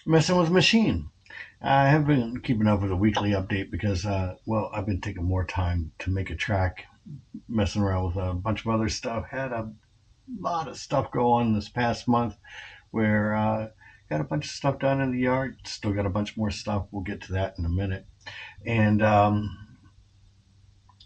Messing with Machine. I have been keeping up with a weekly update because, well, I've been taking more time to make a track, messing around with a bunch of other stuff. Had a lot of stuff go on this past month where got a bunch of stuff done in the yard. Still got a bunch more stuff. We'll get to that in a minute. And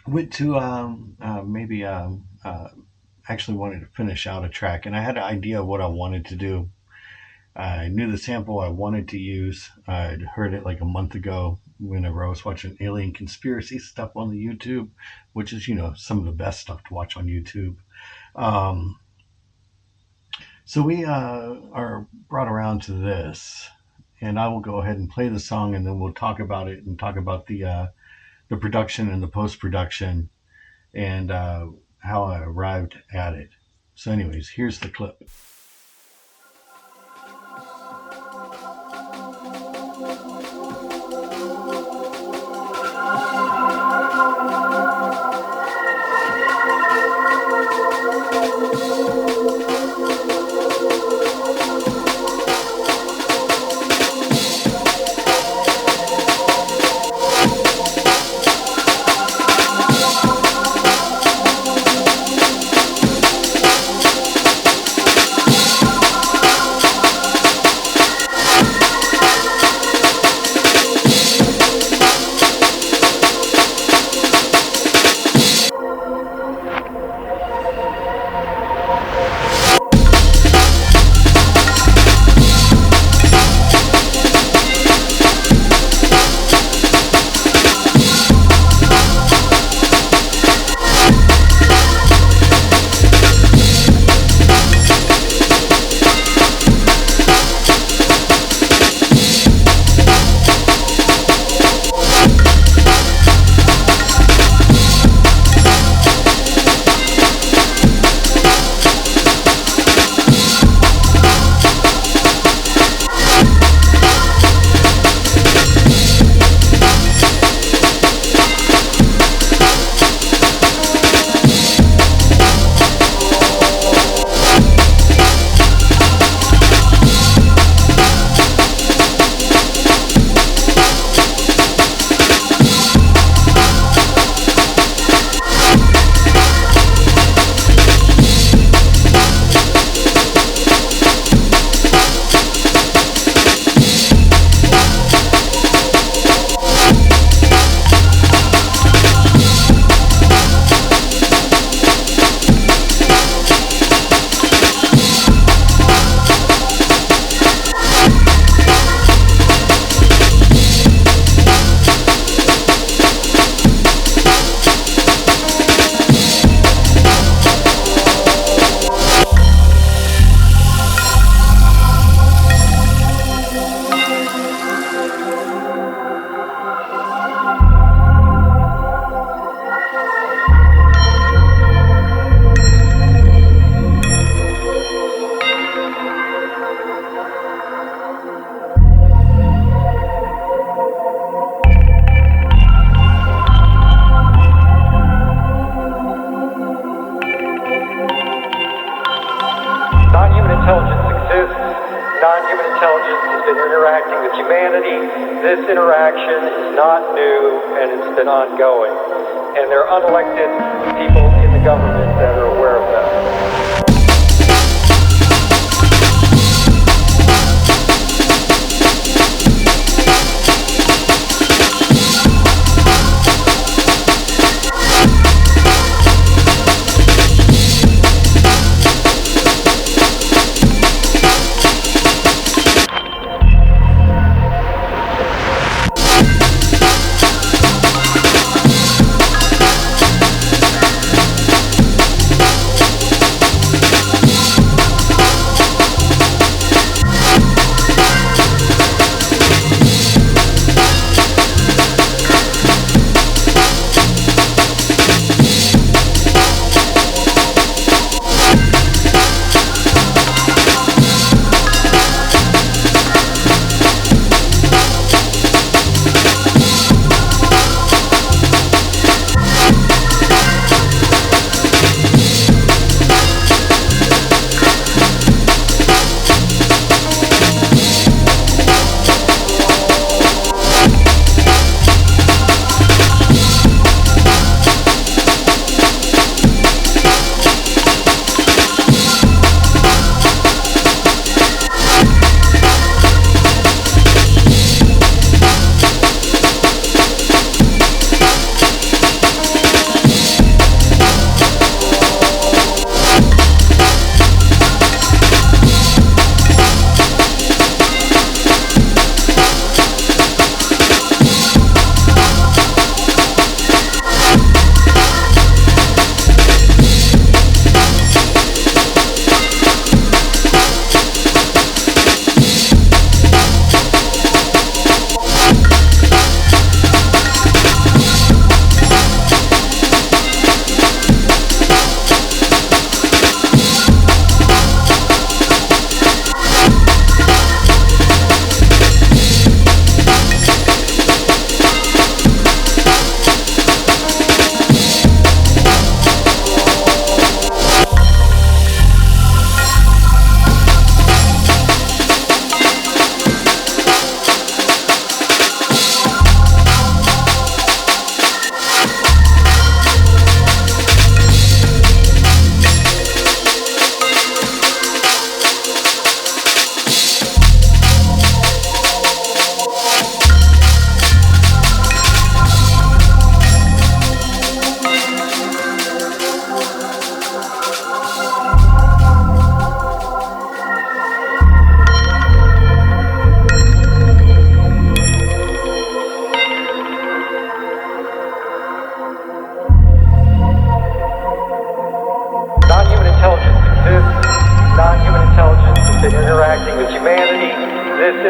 went to maybe actually wanted to finish out a track, and I had an idea of what I wanted to do. I knew the sample I wanted to use. I'd heard it like a month ago whenever I was watching alien conspiracy stuff on the YouTube, which is, some of the best stuff to watch on YouTube. Um, so we are brought around to this, and I will go ahead and play the song, and then we'll talk about it and talk about the production and the post production and how I arrived at it. So, anyways, here's the clip. Non-human intelligence exists. Non-human intelligence has been interacting with humanity. This interaction is not new, and it's been ongoing. And there are unelected people in the government that are aware of that.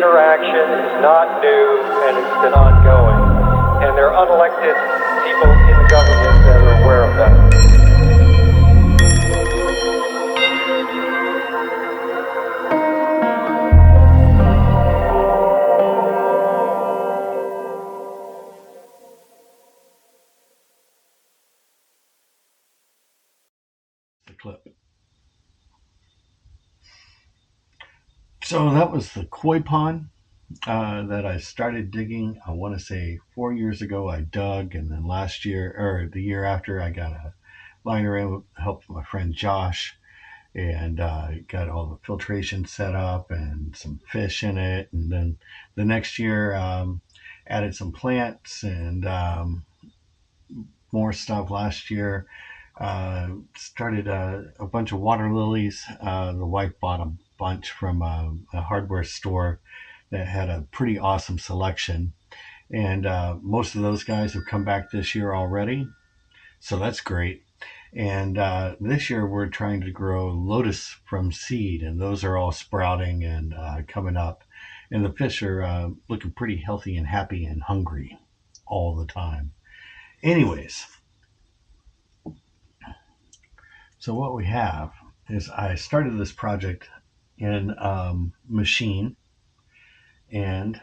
interaction is not new and it's been ongoing. And there are unelected people in the government that are aware of that. The clip. So that was the koi pond that I started digging. I want to say 4 years ago I dug, and then last year or the year after I got a liner in with help from my friend Josh, and got all the filtration set up and some fish in it. And then the next year added some plants and more stuff last year. Started a bunch of water lilies. The wife bought a bunch from a hardware store that had a pretty awesome selection. And most of those guys have come back this year already. So that's great. And this year we're trying to grow lotus from seed, and those are all sprouting and coming up. And the fish are looking pretty healthy and happy and hungry all the time. Anyways, so what we have is I started this project in Maschine, and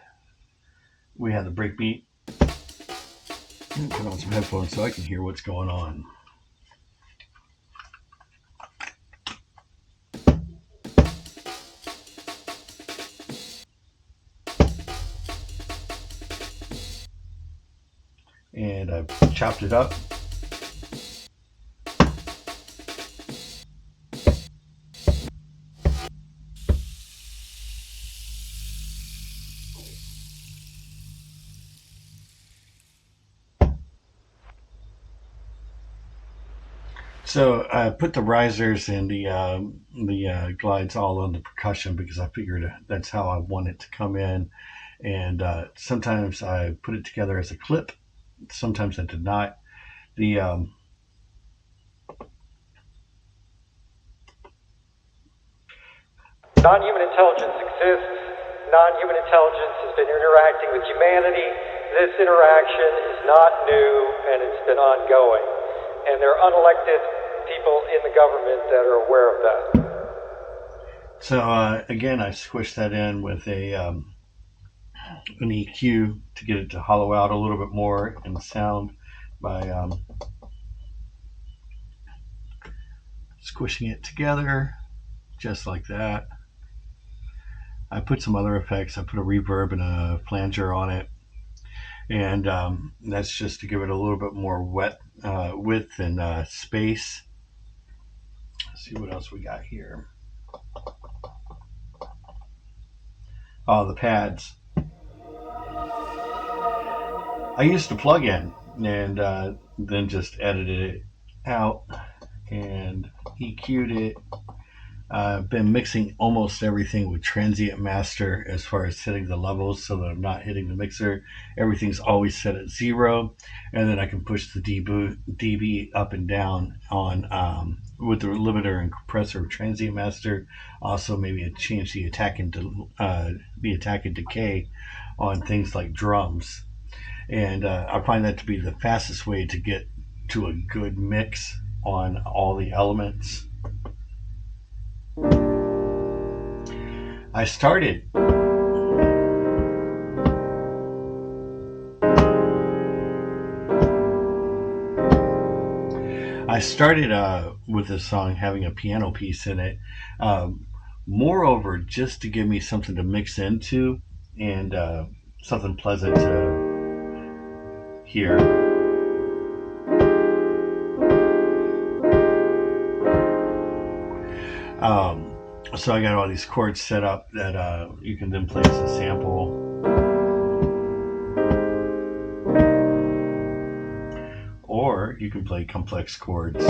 we have the breakbeat. Put on some headphones so I can hear what's going on. And I've chopped it up. So I put the risers and the glides all on the percussion because I figured that's how I want it to come in. And sometimes I put it together as a clip. Sometimes I did not. The Non-human intelligence exists. Non-human intelligence has been interacting with humanity. This interaction is not new and it's been ongoing. And there are unelected people in the government that are aware of that. So again, I squished that in with an EQ to get it to hollow out a little bit more in the sound by squishing it together just like that. I put some other effects. I put a reverb and a flanger on it, and that's just to give it a little bit more width and space. Let's see what else we got here. Oh, the pads. I used a plug-in and then just edited it out and EQ'd it. I've been mixing almost everything with transient master as far as setting the levels so that I'm not hitting the mixer. Everything's always set at 0, and then I can push the dB up and down on with the limiter and compressor of transient master. Also, maybe change the attack and decay on things like drums. And I find that to be the fastest way to get to a good mix on all the elements. I started with this song having a piano piece in it. Moreover, just to give me something to mix into and something pleasant to hear. So I got all these chords set up that you can then play as a sample. Or you can play complex chords.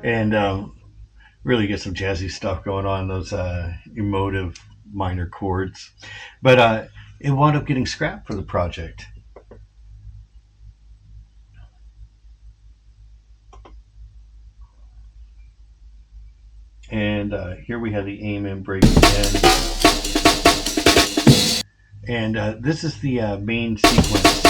And really get some jazzy stuff going on, those emotive minor chords. But it wound up getting scrapped for the project. And here we have the aim in break again. And this is the main sequence.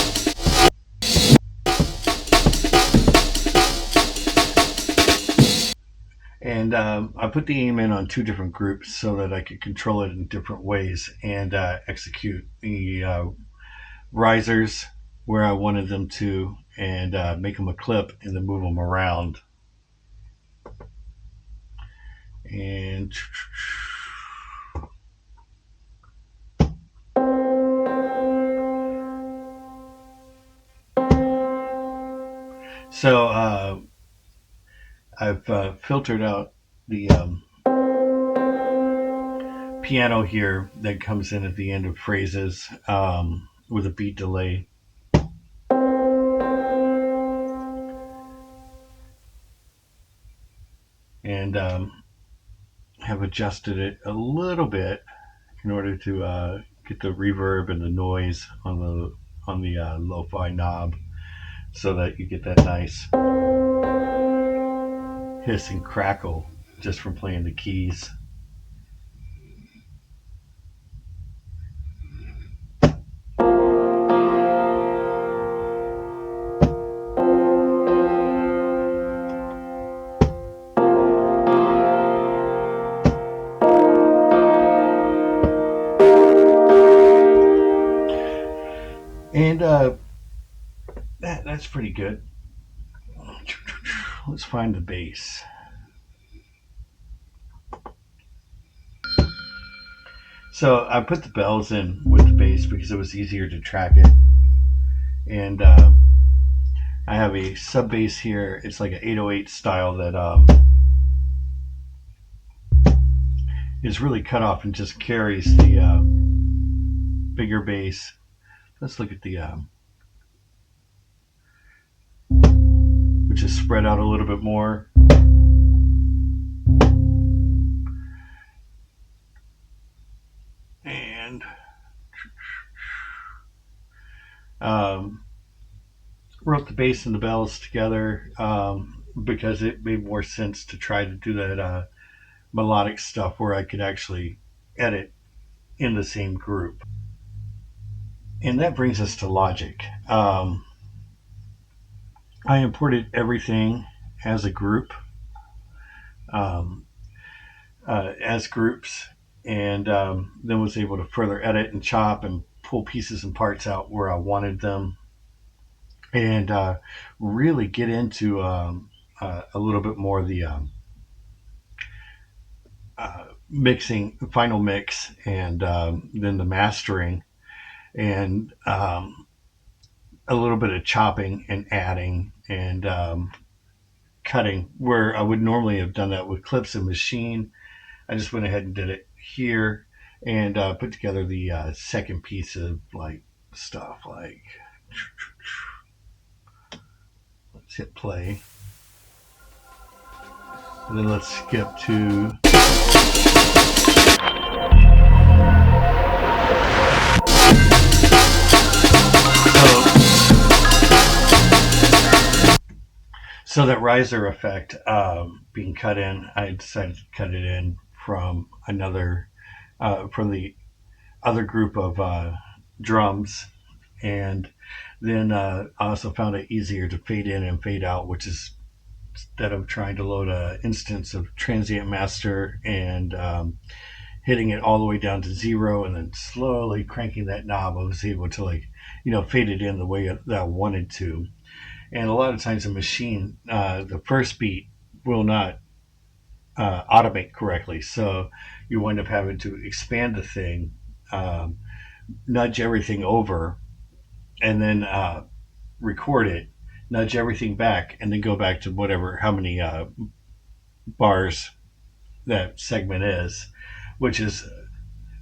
And I put the aim in on two different groups so that I could control it in different ways and execute the risers where I wanted them to, and make them a clip and then move them around. And so I've filtered out the piano here that comes in at the end of phrases with a beat delay. And have adjusted it a little bit in order to get the reverb and the noise on the lo-fi knob, so that you get that nice hiss and crackle just from playing the keys. And that's pretty good. Let's find the bass. So I put the bells in with the bass because it was easier to track it. And I have a sub bass here. It's like an 808 style that is really cut off and just carries the bigger bass. Let's look at the which is spread out a little bit more. And wrote the bass and the bells together because it made more sense to try to do that melodic stuff where I could actually edit in the same group. And that brings us to Logic. I imported everything as a group, um, as groups, and then was able to further edit and chop and pull pieces and parts out where I wanted them, and really get into a little bit more of the mixing, final mix, and then the mastering, and a little bit of chopping and adding and cutting, where I would normally have done that with clips and Maschine. I just went ahead and did it here, and put together the second piece of like stuff. Like, let's hit play, and then let's skip to. So that riser effect being cut in, I decided to cut it in from from the other group of drums. And then I also found it easier to fade in and fade out, which is, instead of trying to load an instance of transient master and hitting it all the way down to 0 and then slowly cranking that knob, I was able to, like, fade it in the way that I wanted to. And a lot of times a Maschine, the first beat will not automate correctly. So you wind up having to expand the thing, nudge everything over, and then record it, nudge everything back, and then go back to how many bars that segment is, which is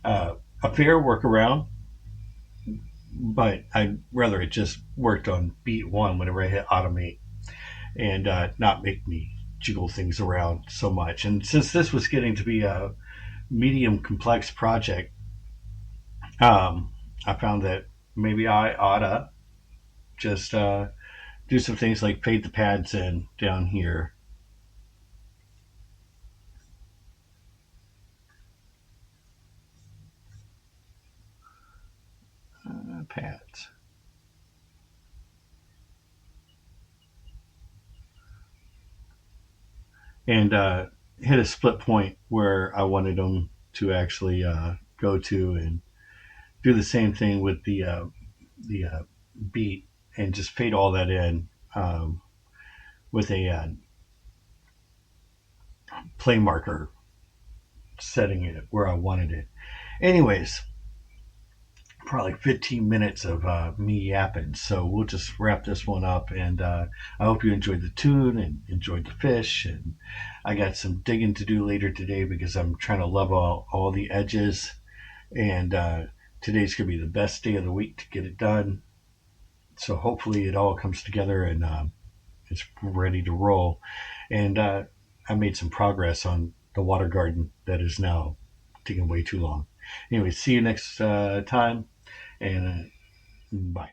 a fair workaround. But I'd rather it just worked on beat 1 whenever I hit automate, and not make me jiggle things around so much. And since this was getting to be a medium complex project, I found that maybe I oughta just do some things, like fade the pads in down here. pads. And hit a split point where I wanted them to actually go to, and do the same thing with the beat, and just fade all that in with a play marker, setting it where I wanted it. Anyways, probably 15 minutes of me yapping. So we'll just wrap this one up. And I hope you enjoyed the tune and enjoyed the fish. And I got some digging to do later today because I'm trying to level all the edges. And today's going to be the best day of the week to get it done. So hopefully it all comes together and it's ready to roll. And I made some progress on the water garden that is now taking way too long. Anyway, see you next time, and bye.